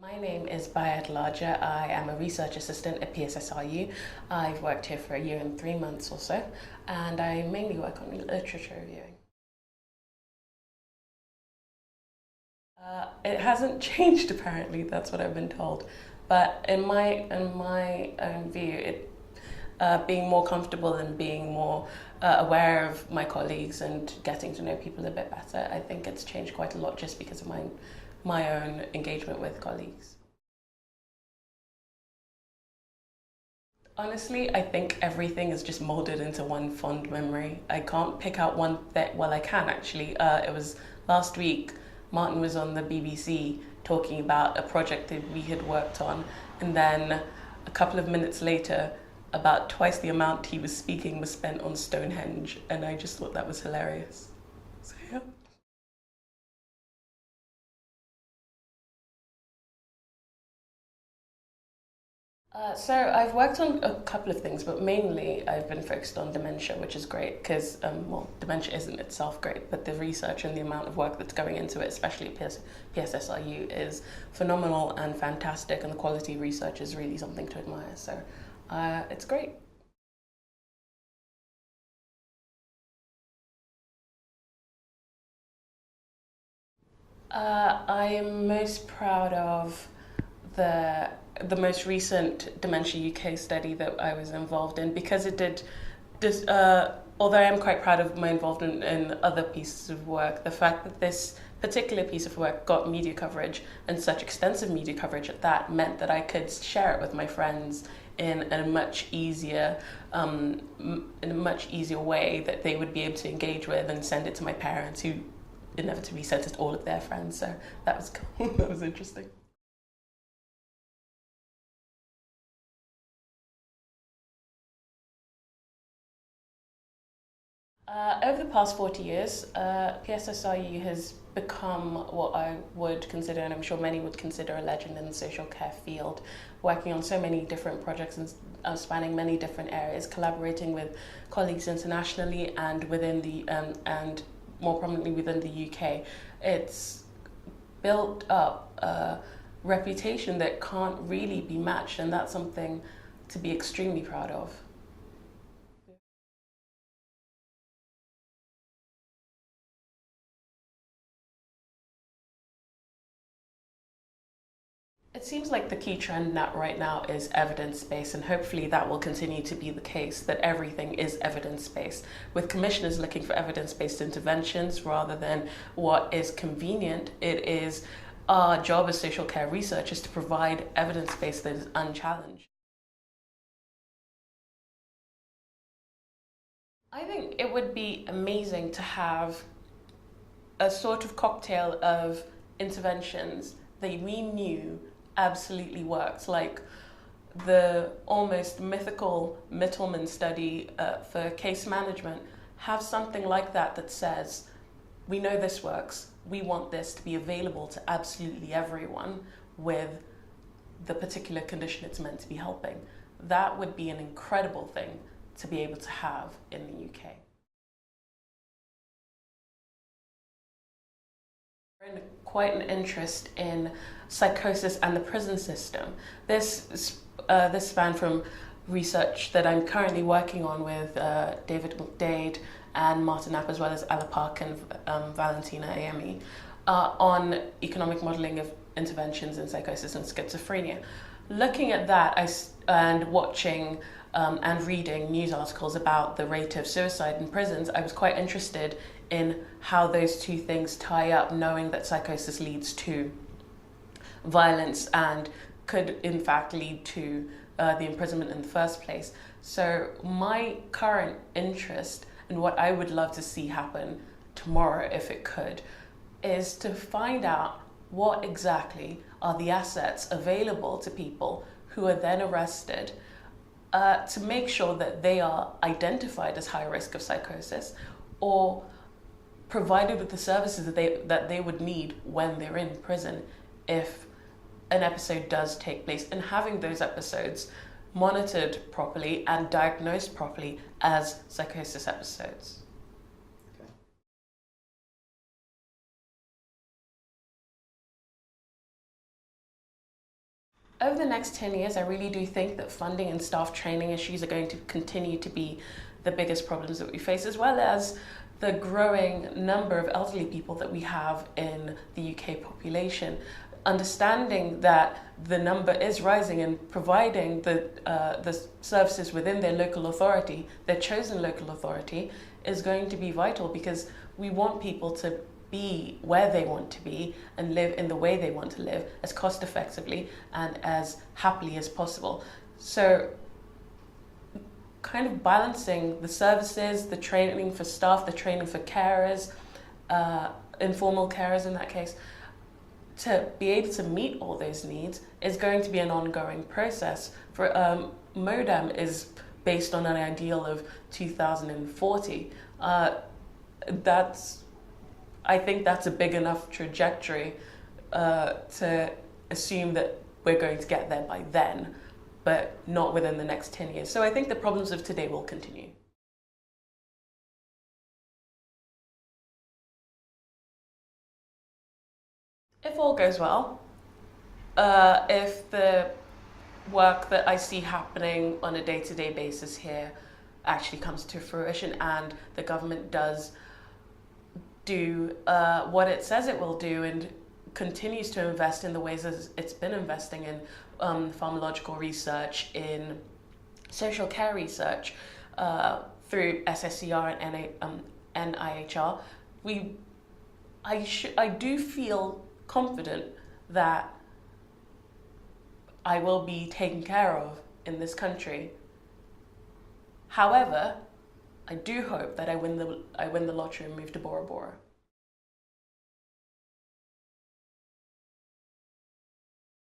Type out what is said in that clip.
My name is Bayo Adelaja. I am a research assistant at PSSRU. I've worked here for a year and 3 months or so, and I mainly work on literature reviewing. It hasn't changed apparently. That's what I've been told, but in my own view, it being more comfortable and being more aware of my colleagues and getting to know people a bit better, I think it's changed quite a lot just because of my own engagement with colleagues. Honestly, I think everything is just molded into one fond memory. I can't pick out one that, well, I can actually. It was last week, Martin was on the BBC talking about a project that we had worked on, and then a couple of minutes later, about twice the amount he was speaking was spent on Stonehenge, and I just thought that was hilarious. So, yeah. So I've worked on a couple of things, but mainly I've been focused on dementia, which is great because, well, dementia isn't itself great, but the research and the amount of work that's going into it, especially at PSSRU, is phenomenal and fantastic, and the quality research is really something to admire. So it's great. I am most proud of the the most recent Dementia UK study that I was involved in because it did. Although I am quite proud of my involvement in other pieces of work, the fact that this particular piece of work got media coverage and such extensive media coverage at that meant that I could share it with my friends in a much easier way that they would be able to engage with and send it to my parents who inevitably sent it to all of their friends. So that was cool. That was interesting. Over the past 40 years, PSSRU has become what I would consider, and I'm sure many would consider, a legend in the social care field, working on so many different projects and spanning many different areas, collaborating with colleagues internationally and within and more prominently within the UK. It's built up a reputation that can't really be matched, and that's something to be extremely proud of. It seems like the key trend now, right now, is evidence based, and hopefully that will continue to be the case, that everything is evidence based, with commissioners looking for evidence based interventions rather than what is convenient. It is our job as social care researchers to provide evidence based that is unchallenged. I think it would be amazing to have a sort of cocktail of interventions that we knew absolutely worked, like the almost mythical Mittelman study for case management. Have something like that that says, we know this works, we want this to be available to absolutely everyone with the particular condition it's meant to be helping. That would be an incredible thing to be able to have in the UK. Quite an interest in psychosis and the prison system. This span from research that I'm currently working on with David McDade and Martin Knapp, as well as Ella Park and Valentina Ayemi, on economic modelling of interventions in psychosis and schizophrenia. Looking at that, and watching and reading news articles about the rate of suicide in prisons, I was quite interested in how those two things tie up, knowing that psychosis leads to violence and could in fact lead to the imprisonment in the first place. So my current interest and what I would love to see happen tomorrow, if it could, is to find out what exactly are the assets available to people who are then arrested, to make sure that they are identified as high risk of psychosis or provided with the services that they would need when they're in prison if an episode does take place, and having those episodes monitored properly and diagnosed properly as psychosis episodes. Over the next 10 years, I really do think that funding and staff training issues are going to continue to be the biggest problems that we face, as well as the growing number of elderly people that we have in the UK population. Understanding that the number is rising and providing the services within their local authority, their chosen local authority, is going to be vital, because we want people to be where they want to be and live in the way they want to live as cost effectively and as happily as possible. So kind of balancing the services, the training for staff, the training for carers, informal carers in that case, to be able to meet all those needs is going to be an ongoing process. For MODEM is based on an ideal of 2040. I think that's a big enough trajectory to assume that we're going to get there by then, but not within the next 10 years. So I think the problems of today will continue. If all goes well, if the work that I see happening on a day-to-day basis here actually comes to fruition and the government does do what it says it will do and continues to invest in the ways as it's been investing in pharmacological research, in social care research, through SSCR and NIHR, I do feel confident that I will be taken care of in this country. However, I do hope that I win the lottery and move to Bora Bora.